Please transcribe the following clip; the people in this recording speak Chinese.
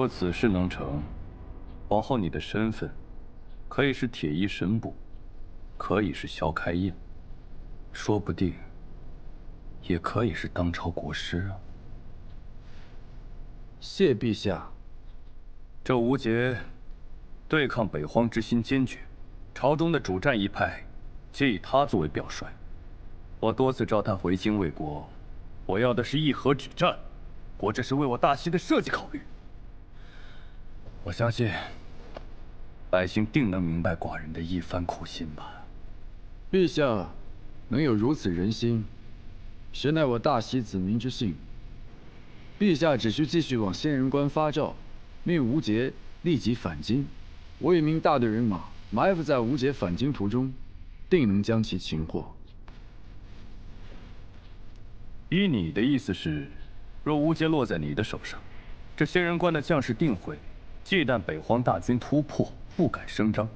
若此事能成，往后你的身份可以是铁衣神捕，可以是萧开印，说不定也可以是当朝国师啊。谢陛下。这吴杰对抗北荒之心坚决，朝中的主战一派皆以他作为表率。我多次召他回京卫国，我要的是议和止战，我这是为我大西的社稷考虑。我相信百姓定能明白寡人的一番苦心吧。陛下能有如此仁心，实乃我大西子民之幸。陛下只需继续往仙人关发诏，命吴杰立即返京。我与命大队人马埋伏在吴杰返京途中，定能将其擒获。依你的意思是，若吴杰落在你的手上，这仙人关的将士定会忌惮北荒大军突破，不敢声张。